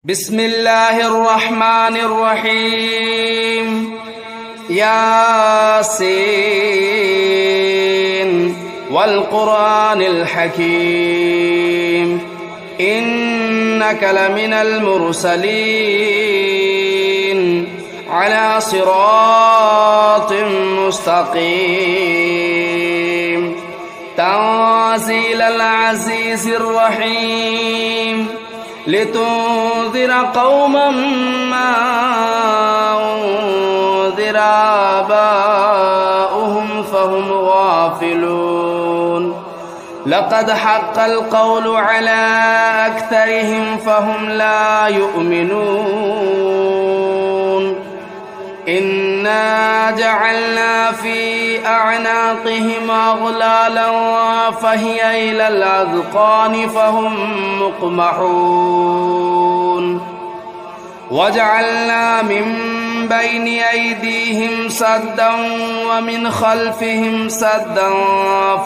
بسم الله الرحمن الرحيم ياسين والقرآن الحكيم إنك لمن المرسلين على صراط مستقيم تنزيل العزيز الرحيم لتنذر قوما ما أنذر آباؤهم فهم غافلون لقد حق القول على أكثرهم فهم لا يؤمنون إنا جعلنا في أعناقهم أغلالا فهي إلى الأذقان فهم مقمحون وجعلنا من بين أيديهم سدا ومن خلفهم سدا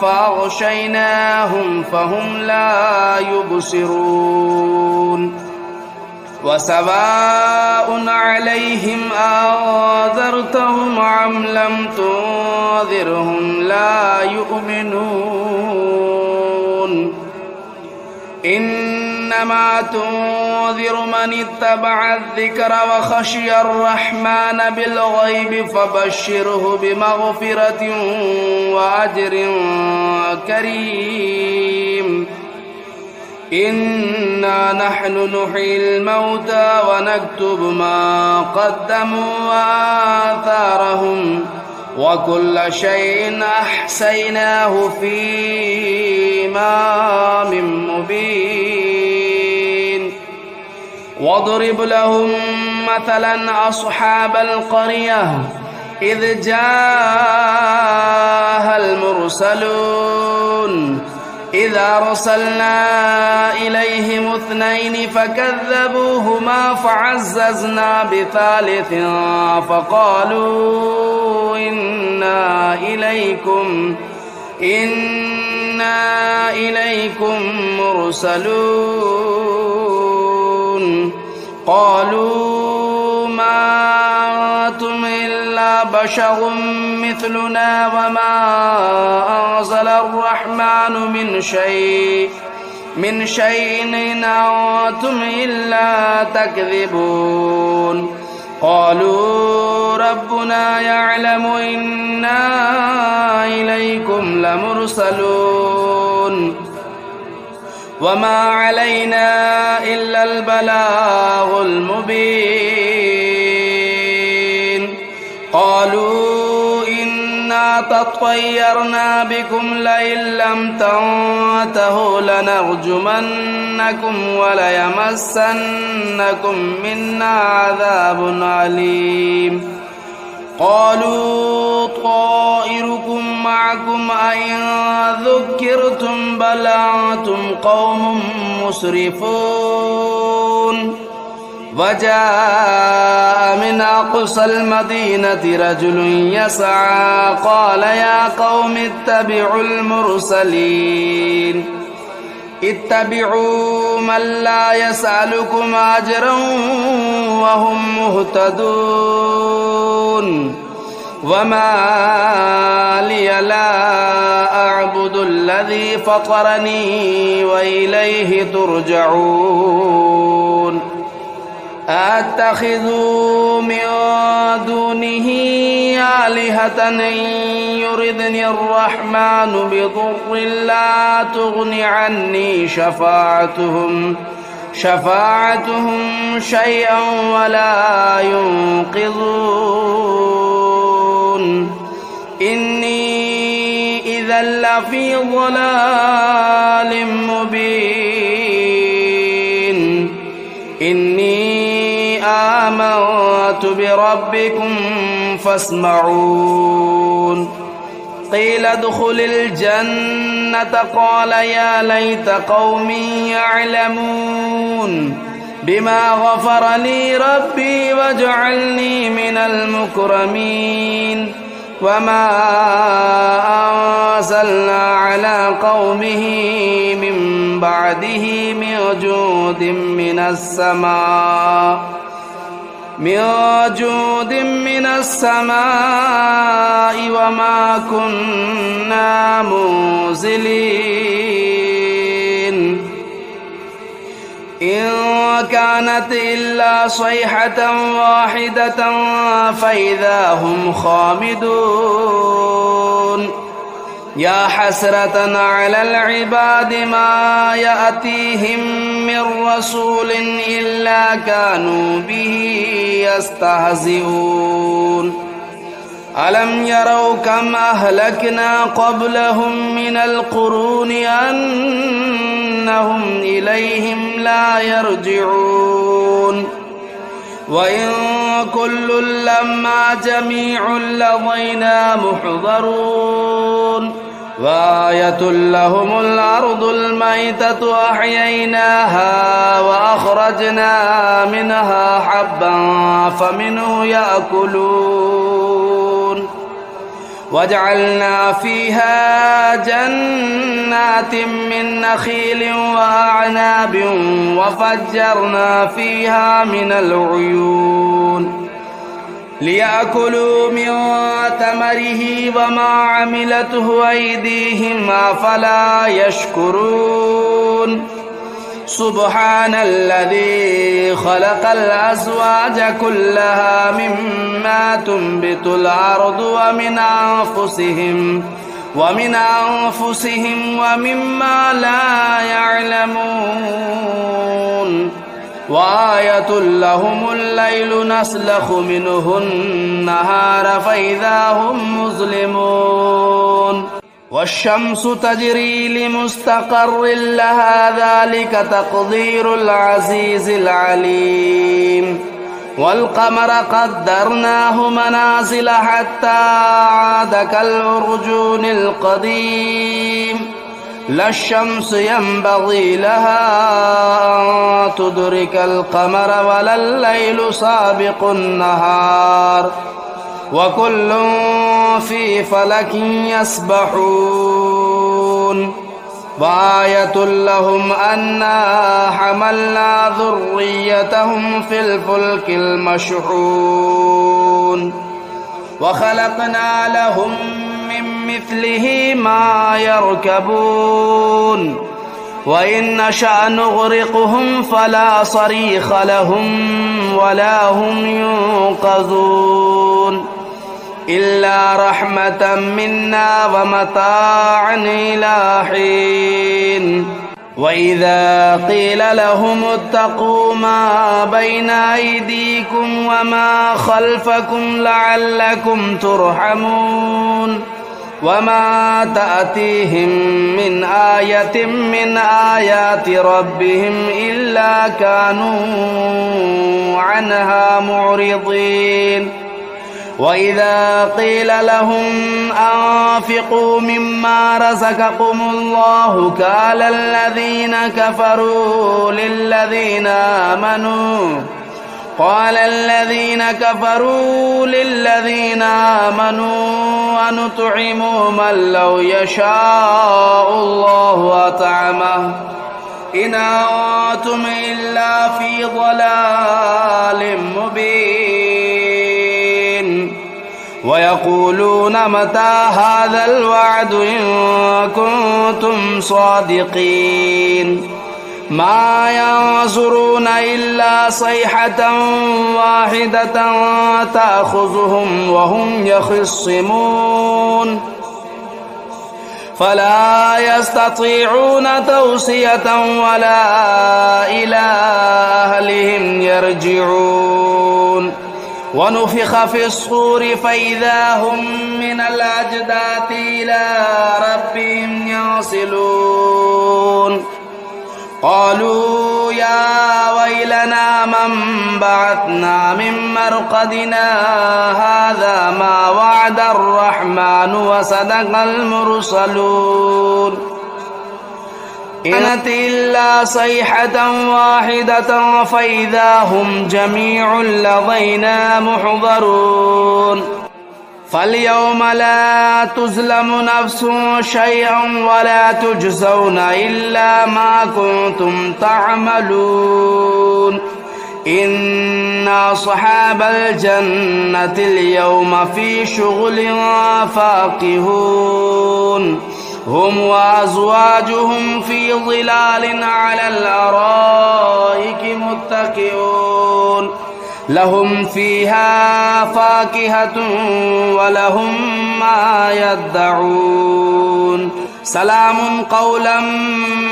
فأغشيناهم فهم لا يبصرون وسواء عليهم أنذرتهم أم لم تنذرهم لا يؤمنون إنما تنذر من اتبع الذكر وخشي الرحمن بالغيب فبشره بمغفرة وأجر كريم إنا نحن نحيي الموتى ونكتب ما قدموا وآثارهم وكل شيء أحصيناه في إمام مبين واضرب لهم مثلا أصحاب القرية إذ جاءها المرسلون إذا أرسلنا إليهم اثنين فكذبوهما فعززنا بثالث فقالوا إنا إليكم مرسلون قالوا ما أنتم إلا بشر مثلنا وما أنزل الرحمن من شيء إن أنتم إلا تكذبون قالوا ربنا يعلم إنا إليكم لمرسلون وما علينا إلا البلاغ المبين قالوا إنا تطيرنا بكم لئن لم تنتهوا لنرجمنكم وليمسنكم منا عذاب أليم قالوا طائركم معكم أئن ذكرتم بل أنتم قوم مسرفون وجاء من أقصى المدينة رجل يسعى قال يا قوم اتبعوا المرسلين اتبعوا من لا يسألكم أجرا وهم مهتدون وما لي لا أعبد الذي فطرني وإليه ترجعون أتخذوا من دونه آلهة إن يردني الرحمن بضر لا تغن عني شفاعتهم شيئا ولا ينقذون إني إذا لفي ضلال مبين إني آمنت بربكم فاسمعون قيل ادخل الجنة قال يا ليت قومي يعلمون بما غفر لي ربي وجعلني من المكرمين وما أنزلنا على قومه من بعده من جود من السماء وما كنا منزلين إن كانت إلا صيحة واحدة فإذا هم خامدون يا حسرة على العباد ما يأتيهم من رسول إلا كانوا به يستهزئون ألم يروا كم أهلكنا قبلهم من القرون أنهم إليهم لا يرجعون وإن كل لما جميع لدينا محضرون وآية لهم الأرض الميتة أحييناها وأخرجنا منها حبا فمنه يأكلون وجعلنا فيها جنات من نخيل وأعناب وفجرنا فيها من العيون ليأكلوا من ثمره وما عملته أيديهم أفلا يشكرون سبحان الذي خلق الأزواج كلها مما تنبت الأرض ومن أنفسهم ومما لا يعلمون وآية لهم الليل نسلخ منه النهار فإذا هم مظلمون والشمس تجري لمستقر لها ذلك تقدير العزيز العليم والقمر قدرناه منازل حتى عاد كالعرجون القديم لا الشمس ينبغي لها أن تدرك القمر ولا الليل سابق النهار وكل في فلك يسبحون وآية لهم أنا حملنا ذريتهم في الفلك المشحون وخلقنا لهم من مثله ما يركبون وإن نشأ نغرقهم فلا صريخ لهم ولا هم ينقذون إلا رحمة منا ومتاعا إلى حين وإذا قيل لهم اتقوا ما بين أيديكم وما خلفكم لعلكم ترحمون وما تأتيهم من آية من آيات ربهم إلا كانوا عنها معرضين وإذا قيل لهم أنفقوا مما رزقكم الله قال الذين كفروا للذين آمنوا أنطعم من لو يشاء الله أطعمه إن أنتم إلا في ضلال مبين ويقولون متى هذا الوعد إن كنتم صادقين ما ينظرون إلا صيحة واحدة تأخذهم وهم يخصمون فلا يستطيعون توصية ولا إلى أهلهم يرجعون ونفخ في الصور فإذا هم من الأجداث إلى ربهم ينسلون قالوا يا ويلنا من بعثنا من مرقدنا هذا ما وعد الرحمن وصدق المرسلون إن كانت إلا صيحة واحدة فإذا هم جميع لدينا محضرون فاليوم لا تظلم نفس شيئا ولا تجزون إلا ما كنتم تعملون إن أصحاب الجنة اليوم في شغل فاكهون هم وأزواجهم في ظلال على الأرائك متكئون لهم فيها فاكهة ولهم ما يدعون سلام قولا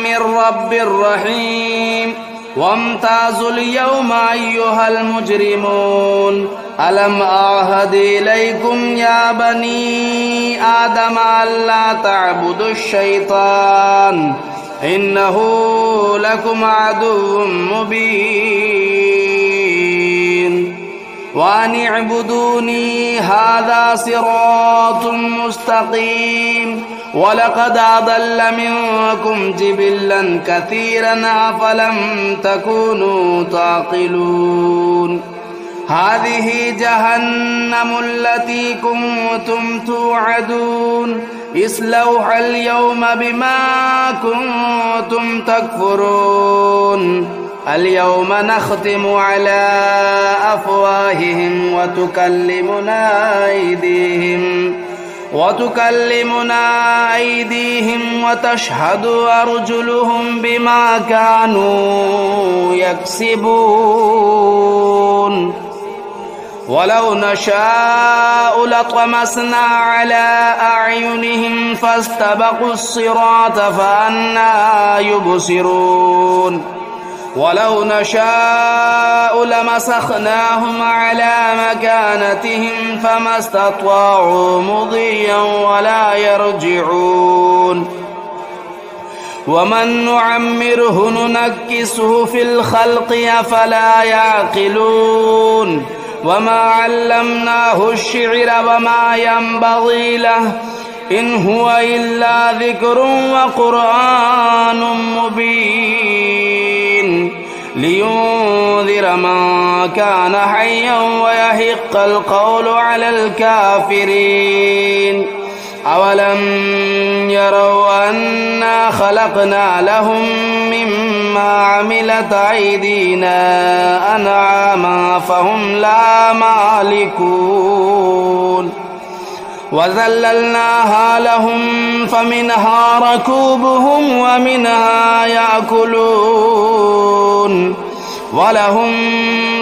من رب رحيم وامتازوا اليوم أيها المجرمون ألم أعهد إليكم يا بني آدم ألا تعبدوا الشيطان إنه لكم عدو مبين وأن اعبدوني هذا صراط مستقيم ولقد أضل منكم جبلا كثيرا أفلم تكونوا تعقلون هذه جهنم التي كنتم توعدون اصلوها اليوم بما كنتم تكفرون اليوم نختم على أفواههم وتكلمنا أيديهم وتشهد أرجلهم بما كانوا يكسبون ولو نشاء لطمسنا على أعينهم فاستبقوا الصراط فأنى يبصرون ولو نشاء لمسخناهم على مكانتهم فما استطاعوا مضيا ولا يرجعون ومن نعمره ننكسه في الخلق أفلا يعقلون وما علمناه الشعر وما ينبغي له إن هو إلا ذكر وقرآن مبين لينذر من كان حيا ويحق القول على الكافرين أولم يروا أنا خلقنا لهم مما عملت أيدينا أنعاما فهم لا مالكون وذللناها لهم فمنها ركوبهم ومنها يأكلون ولهم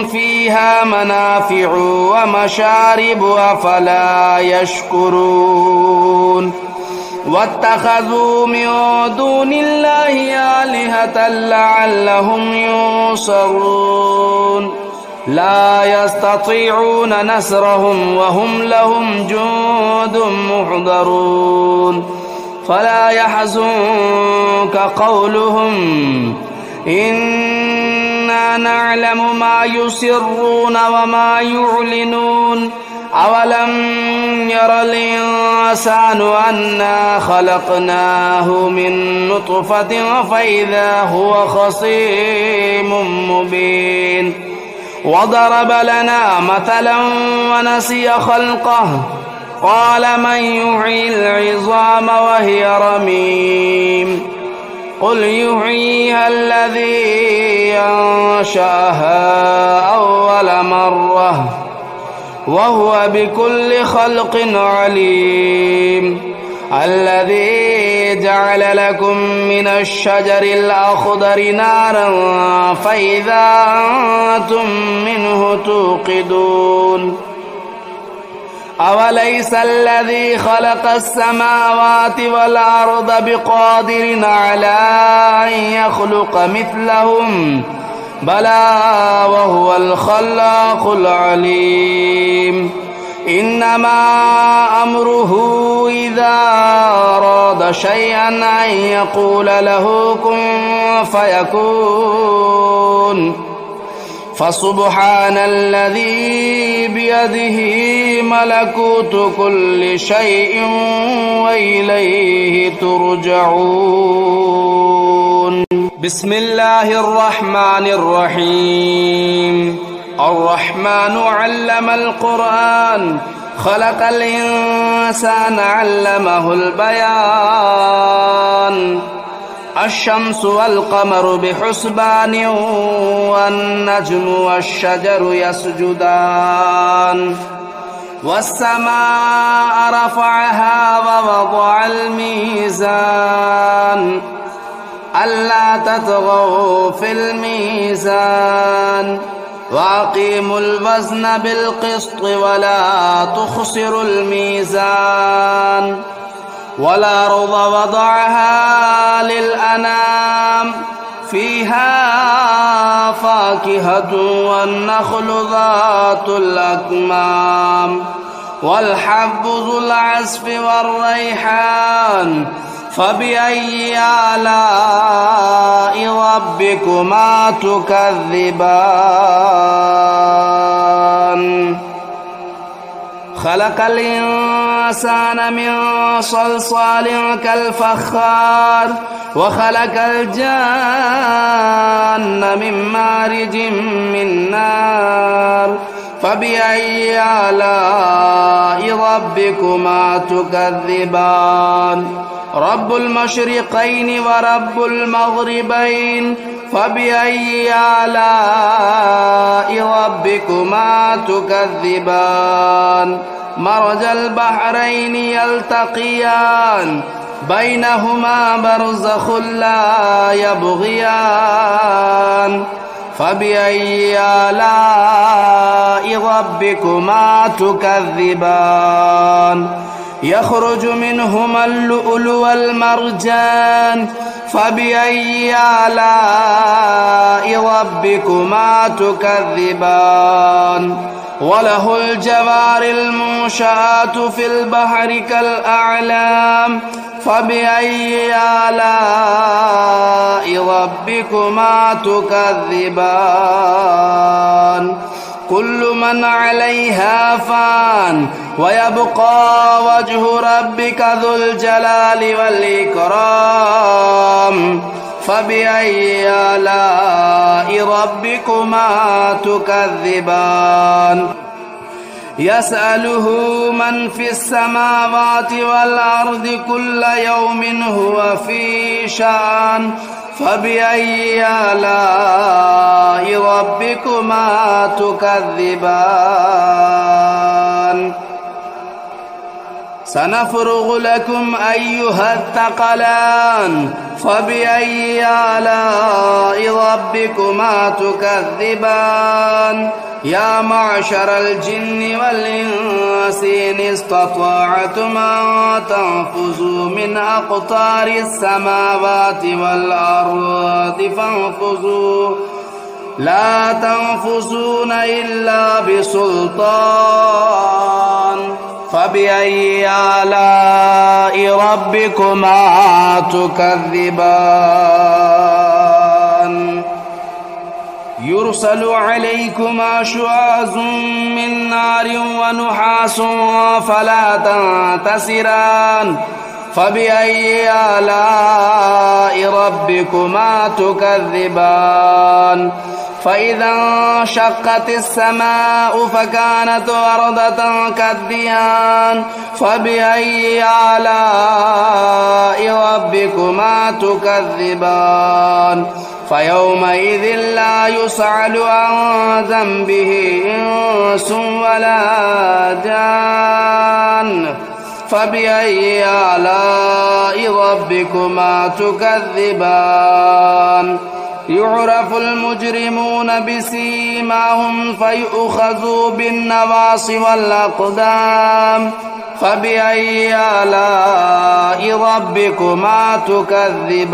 فيها منافع ومشارب أفلا يشكرون واتخذوا من دون الله آلهة لعلهم ينصرون لا يستطيعون نصرهم وهم لهم جند محضرون فلا يحزنك قولهم إنا نعلم ما يسرون وما يعلنون أولم ير الإنسان أنا خلقناه من نطفة فإذا هو خصيم مبين وضرب لنا مثلا ونسي خلقه قال من يحيي العظام وهي رميم قل يحييها الذي أنشأها أول مرة وهو بكل خلق عليم الذي جعل لكم من الشجر الأخضر نارا فإذا أنتم منه توقدون أوليس الذي خلق السماوات والأرض بقادر على أن يخلق مثلهم بلى وهو الخلاق العليم إنما أمره إذا أراد شيئا أن يقول له كن فيكون فسبحان الذي بيده ملكوت كل شيء وإليه ترجعون بسم الله الرحمن الرحيم الرحمن علم القرآن خلق الإنسان علمه البيان الشمس والقمر بحسبان والنجم والشجر يسجدان والسماء رفعها ووضع الميزان ألا تطغوا في الميزان وأقيموا الوزن بالقسط ولا تخسروا الميزان والأرض وضعها للأنام فيها فاكهة والنخل ذات الأكمام والحب ذو العصف والريحان فبأي آلاء ربكما تكذبان خلق الإنسان من صلصال كالفخار وخلق الجان من مارج من نار فبأي آلاء ربكما تكذبان رب المشرقين ورب المغربين فبأي آلاء ربكما تكذبان مرج البحرين يلتقيان بينهما برزخ لا يبغيان فبأي آلاء ربكما تكذبان يخرج منهما اللؤلؤ والمرجان فبأي آلاء ربكما تكذبان وله الجوار المنشآت في البحر كالأعلام فبأي آلاء ربكما تكذبان كل من عليها فان ويبقى وجه ربك ذو الجلال والإكرام فبأي آلاء ربكما تكذبان يسأله من في السماوات والأرض كل يوم هو في شأن فبأي آلاء ربكما تكذبان سنفرغ لكم أيها الثقلان فبأي آلاء ربكما تكذبان يا معشر الجن والإنس إن استطعتم أن تنفذوا من أقطار السماوات والأرض فانفذوا لا تنفذون إلا بسلطان فبأي آلاء ربكما تكذبان يرسل عليكما شواظ من نار ونحاس فلا تنتصران فبأي آلاء ربكما تكذبان فإذا انشقت السماء فكانت وردة كالدهان فبأي آلاء ربكما تكذبان فيومئذ لا يسأل عن ذنبه إنس ولا جان فبأي آلاء ربكما تكذبان يعرف المجرمون بسيماهم فيؤخذوا بالنواصي والأقدام فبأي آلاء ربكما تكذبان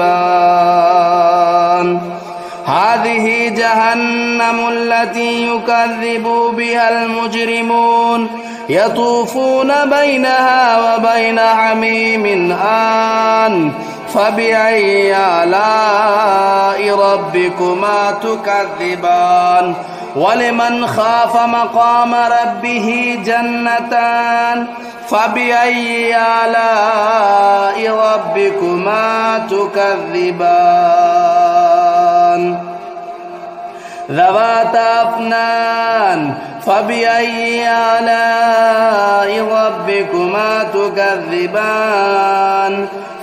هذه جهنم التي يكذب بها المجرمون يطوفون بينها وبين حميم آن فبأي آلاء ربكما تكذبان ولمن خاف مقام ربه جنتان فبأي آلاء ربكما تكذبان ذواتا أفنان فبأي آلاء ربكما تكذبان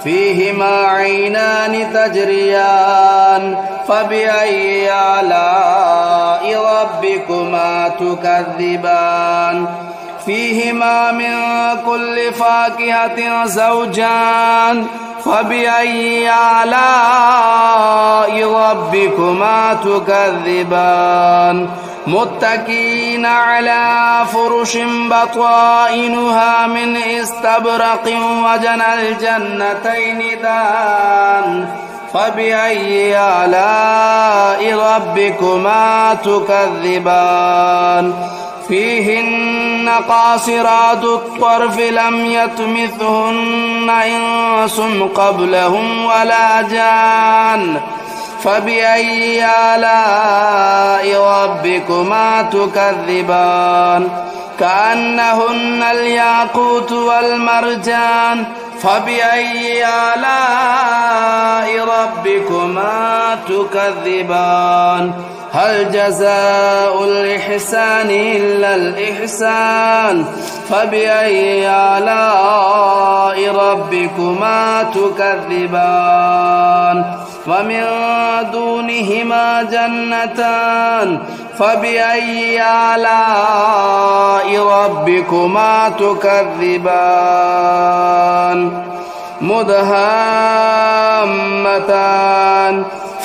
فيهما عينان تجريان فبأي آلاء ربكما تكذبان فيهما من كل فاكهة زوجان فبأي آلاء ربكما تكذبان متكئين على فرش بطائنها من استبرق وجنى الجنتين دان فبأي آلاء ربكما تكذبان فيهن قاصرات الطرف لم يطمثهن إنس قبلهم ولا جان فبأي آلاء ربكما تكذبان كأنهن الياقوت والمرجان فبأي آلاء ربكما تكذبان هل جزاء الإحسان إلا الإحسان فبأي آلاء ربكما تكذبان ومن دونهما جنتان فبأي آلاء ربكما تكذبان مدهامتان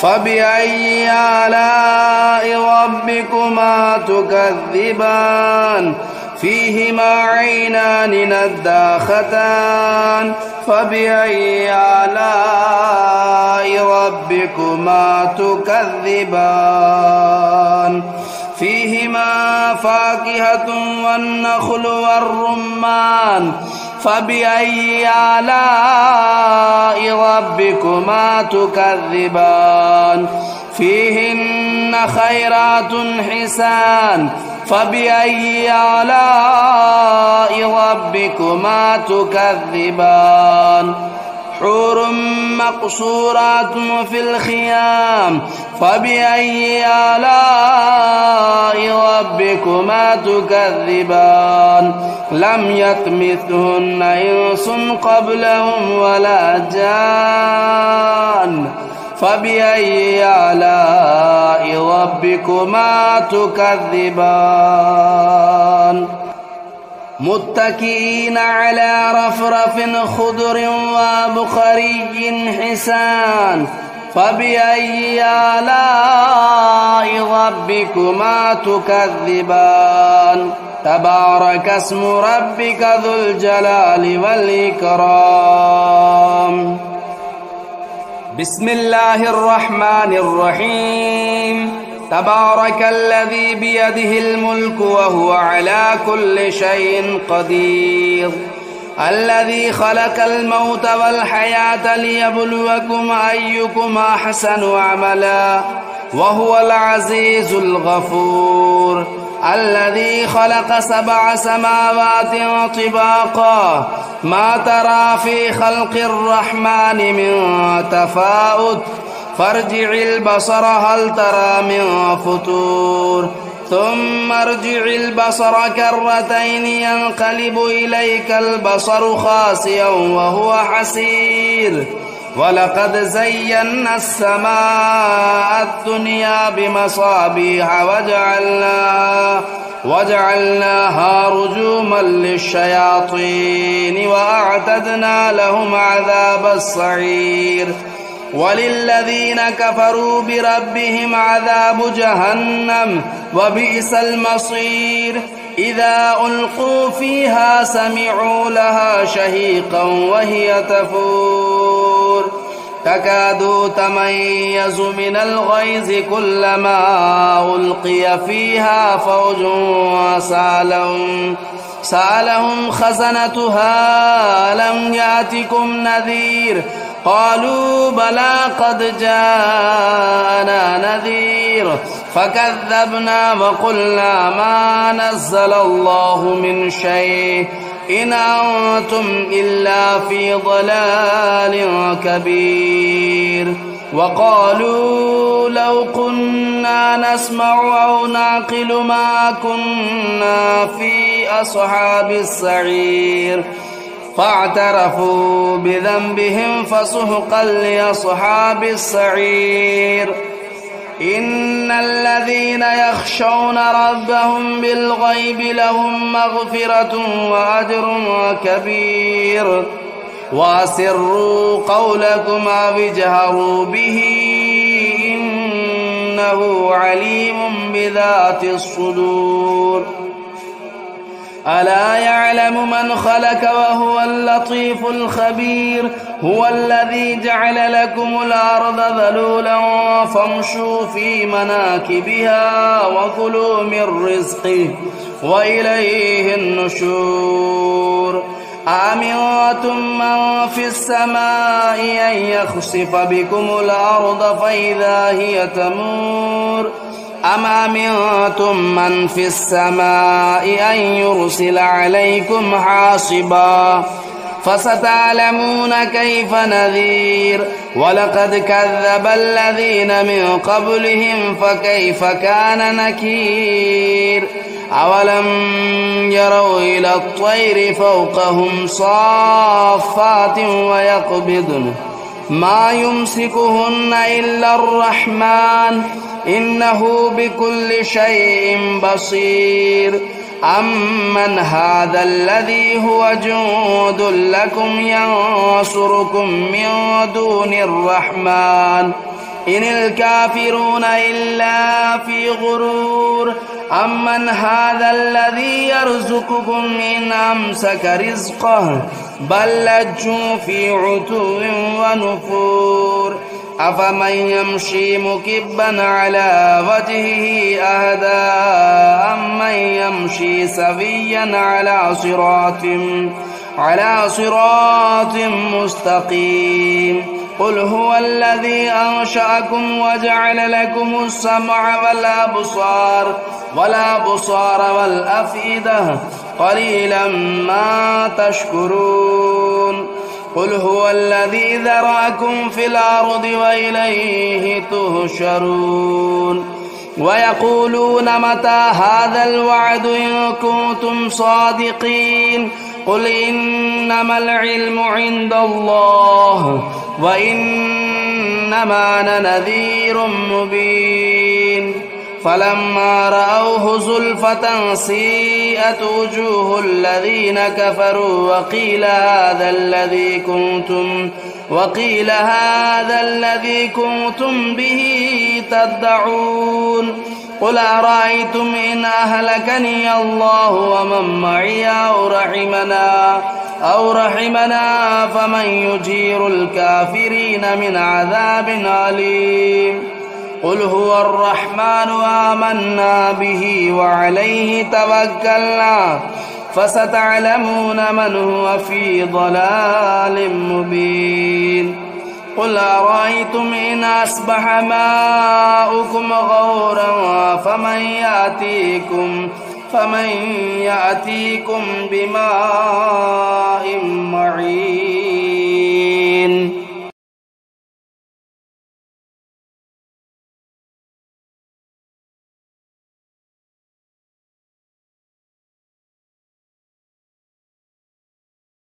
فبأي آلاء ربكما تكذبان فيهما عينان نضاختان فبأي آلاء ربكما تكذبان فيهما فاكهة والنخل والرمان فبأي آلاء ربكما تكذبان فيهن خيرات حسان فبأي آلاء ربكما تكذبان حور مقصورات في الخيام فبأي آلاء ربكما تكذبان لم يطمثهن إنس قبلهم ولا جان فبأي آلاء ربكما تكذبان متكئين على رفرف خضر وبخري حسان فبأي آلاء ربكما تكذبان تبارك اسم ربك ذو الجلال والإكرام بسم الله الرحمن الرحيم تبارك الذي بيده الملك وهو على كل شيء قدير الذي خلق الموت والحياة ليبلوكم أيكم أحسن عملا وهو العزيز الغفور الذي خلق 7 سماوات طباقا ما ترى في خلق الرحمن من تفاوت فارجع البصر هل ترى من فطور ثم ارجع البصر كرتين ينقلب إليك البصر خاسئا وهو حسير ولقد زينا السماء الدنيا بمصابيح وجعلناها رجوما للشياطين وأعتدنا لهم عذاب السعير وللذين كفروا بربهم عذاب جهنم وبئس المصير إذا ألقوا فيها سمعوا لها شهيقا وهي تفور تكاد تميز من الغيظ كلما ألقي فيها فوج سألهم خزنتها ألم يأتكم نذير قالوا بلى قد جاءنا نذير فكذبنا وقلنا ما نزل الله من شيء إن أنتم إلا في ضلال كبير وقالوا لو كنا نسمع أو نعقل ما كنا في أصحاب السعير فاعترفوا بذنبهم فسحقا لأصحاب السعير إن الذين يخشون ربهم بالغيب لهم مغفرة وأجر كبير وأسروا قولكم أو اجهروا به إنه عليم بذات الصدور ألا يعلم من خلق وهو اللطيف الخبير هو الذي جعل لكم الأرض ذلولا فامشوا في مناكبها وكلوا من رزقه وإليه النشور أأمنتم من في السماء أن يخسف بكم الأرض فإذا هي تمور أم أمنتم من في السماء أن يرسل عليكم حاصبا فستعلمون كيف نذير ولقد كذب الذين من قبلهم فكيف كان نكير أولم يروا إلى الطير فوقهم صافات ويقبضن ما يمسكهن إلا الرحمن إنه بكل شيء بصير أمن هذا الذي هو جند لكم ينصركم من دون الرحمن إن الكافرون إلا في غرور أمن هذا الذي يرزقكم إن أمسك رزقه بل لجوا في عتو ونفور أفمن يمشي مكبا على وجهه أهدى أمن يمشي سويا على صراط مستقيم قل هو الذي أنشأكم وجعل لكم السمع والأبصار والأفئدة قليلا ما تشكرون قل هو الذي ذرأكم في الأرض وإليه تهشرون ويقولون متى هذا الوعد إن كنتم صادقين قل إنما العلم عند الله وإنما أنا نذير مبين فلما رأوه زلفة سيئت وجوه الذين كفروا وقيل هذا الذي كنتم به تدعون قل أرأيتم إن أهلكني الله ومن معي أو رحمنا فمن يجير الكافرين من عذاب أليم قل هو الرحمن آمنا به وعليه توكلنا فستعلمون من هو في ضلال مبين قل أرأيتم إن أصبح ماؤكم غورا فمن يأتيكم بماء معين